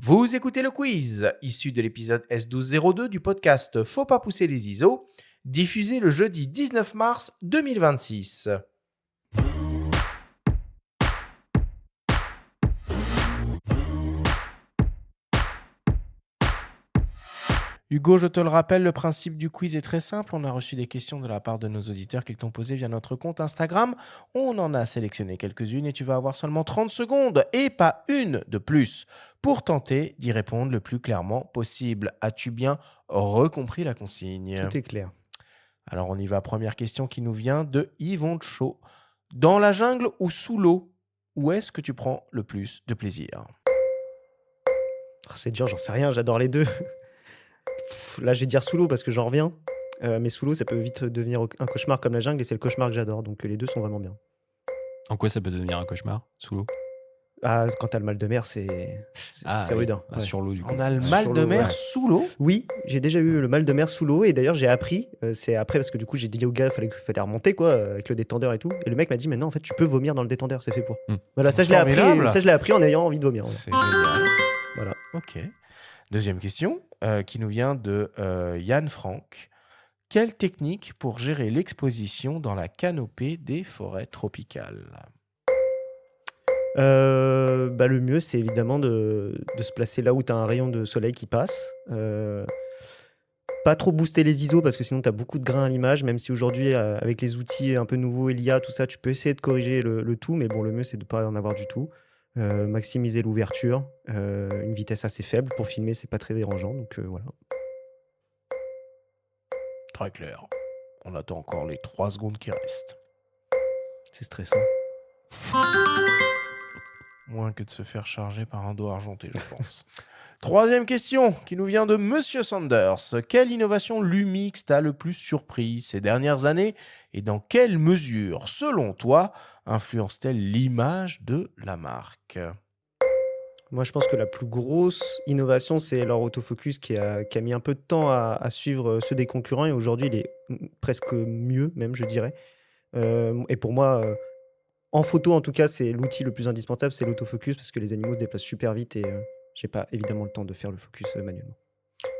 Vous écoutez le quiz, issu de l'épisode S1202 du podcast Faut pas pousser les ISO, diffusé le jeudi 19 mars 2026. Hugo, je te le rappelle, le principe du quiz est très simple. On a reçu des questions de la part de nos auditeurs qu'ils t'ont posées via notre compte Instagram. On en a sélectionné quelques-unes et tu vas avoir seulement 30 secondes et pas une de plus pour tenter d'y répondre le plus clairement possible. As-tu bien recompris la consigne ? Tout est clair. Alors on y va. Première question qui nous vient de Yvon Chaud. Dans la jungle ou sous l'eau, où est-ce que tu prends le plus de plaisir ? C'est dur, j'en sais rien, j'adore les deux. Là, je vais dire sous l'eau parce que j'en reviens. Mais sous l'eau, ça peut vite devenir un cauchemar comme la jungle et c'est le cauchemar que j'adore. Donc les deux sont vraiment bien. En quoi ça peut devenir un cauchemar sous l'eau? Ah, quand t'as le mal de mer, c'est oui. rude. Hein. Ah, sur l'eau du coup. On a le Sur mal de l'eau, mer ouais. sous l'eau ? Oui, j'ai déjà eu le mal de mer sous l'eau et d'ailleurs j'ai appris, c'est après parce que du coup j'ai dit au gars il fallait remonter quoi, avec le détendeur et tout. Et le mec m'a dit maintenant en fait tu peux vomir dans le détendeur, c'est fait pour. Voilà, ça je l'ai appris en ayant envie de vomir. Voilà. C'est génial. Voilà. Ok. Deuxième question qui nous vient de Yann Franck. Quelle technique pour gérer l'exposition dans la canopée des forêts tropicales ? Le mieux c'est évidemment de se placer là où tu as un rayon de soleil qui passe. Pas trop booster les ISO parce que sinon tu as beaucoup de grains à l'image, même si aujourd'hui avec les outils un peu nouveaux, l'IA, tout ça, tu peux essayer de corriger le tout, mais bon, le mieux c'est de ne pas en avoir du tout. Maximiser l'ouverture, une vitesse assez faible pour filmer, c'est pas très dérangeant, donc voilà. Très clair. On attend encore les 3 secondes qui restent. C'est stressant. Moins que de se faire charger par un dos argenté, je pense. Troisième question qui nous vient de Monsieur Sanders. Quelle innovation Lumix t'a le plus surpris ces dernières années et dans quelle mesure, selon toi, influence-t-elle l'image de la marque ? Moi, je pense que la plus grosse innovation, c'est leur autofocus qui a mis un peu de temps à suivre ceux des concurrents et aujourd'hui, il est presque mieux, même, je dirais. Et pour moi, en photo, en tout cas, c'est l'outil le plus indispensable, c'est l'autofocus parce que les animaux se déplacent super vite et j'ai pas évidemment le temps de faire le focus manuellement.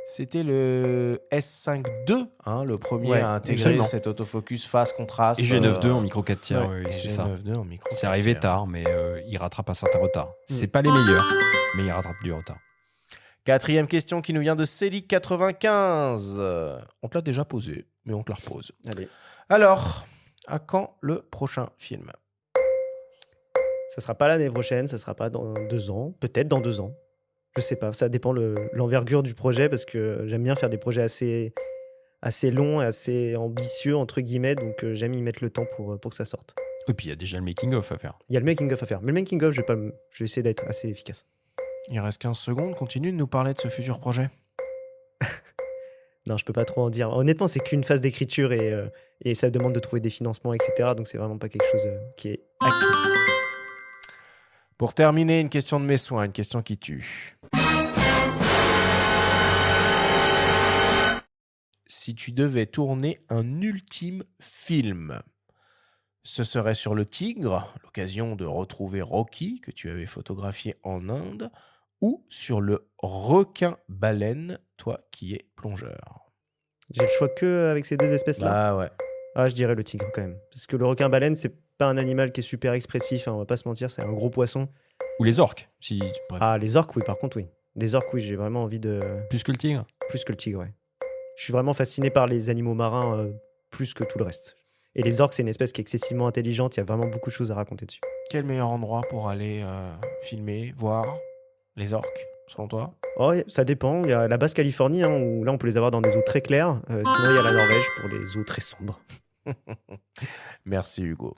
C'était le S5 II, le premier à intégrer absolument. cet autofocus face contraste. Et G9.2 en micro 4 tiers, ouais. oui, c'est ça. G9.2 en micro. C'est arrivé tard, mais il rattrape un certain retard. C'est pas les meilleurs, mais il rattrape du retard. Quatrième question qui nous vient de Célic95. On te l'a déjà posée, mais on te la repose. Allez. Alors, à quand le prochain film ? Ça sera pas l'année prochaine, ça sera pas dans 2 ans, peut-être dans 2 ans. Je sais pas, ça dépend l'envergure du projet parce que j'aime bien faire des projets assez longs et assez ambitieux, entre guillemets, donc j'aime y mettre le temps pour que ça sorte. Et puis il y a déjà le making-of à faire. Il y a le making-of à faire, mais le making-of, je vais essayer d'être assez efficace. Il reste 15 secondes, continue de nous parler de ce futur projet. Non, je peux pas trop en dire. Honnêtement, c'est qu'une phase d'écriture et ça demande de trouver des financements, etc. Donc c'est vraiment pas quelque chose qui est acquis. Pour terminer, une question de mes soins, une question qui tue. Si tu devais tourner un ultime film, ce serait sur le tigre, l'occasion de retrouver Rocky, que tu avais photographié en Inde, ou sur le requin-baleine, toi qui es plongeur. J'ai le choix que avec ces 2 espèces-là. Ah ouais. Ah, je dirais le tigre quand même. Parce que le requin-baleine, c'est pas un animal qui est super expressif, hein, on va pas se mentir, c'est un gros poisson. Ou les orques, si tu préfères. Ah, les orques, oui, par contre, oui. Les orques, oui, j'ai vraiment envie de... Plus que le tigre. Plus que le tigre, ouais. Je suis vraiment fasciné par les animaux marins plus que tout le reste. Et les orques, c'est une espèce qui est excessivement intelligente, il y a vraiment beaucoup de choses à raconter dessus. Quel meilleur endroit pour aller filmer, voir les orques, selon toi ? Oh, ça dépend, il y a la basse Californie, hein, où là on peut les avoir dans des eaux très claires, sinon il y a la Norvège pour les eaux très sombres. Merci Hugo.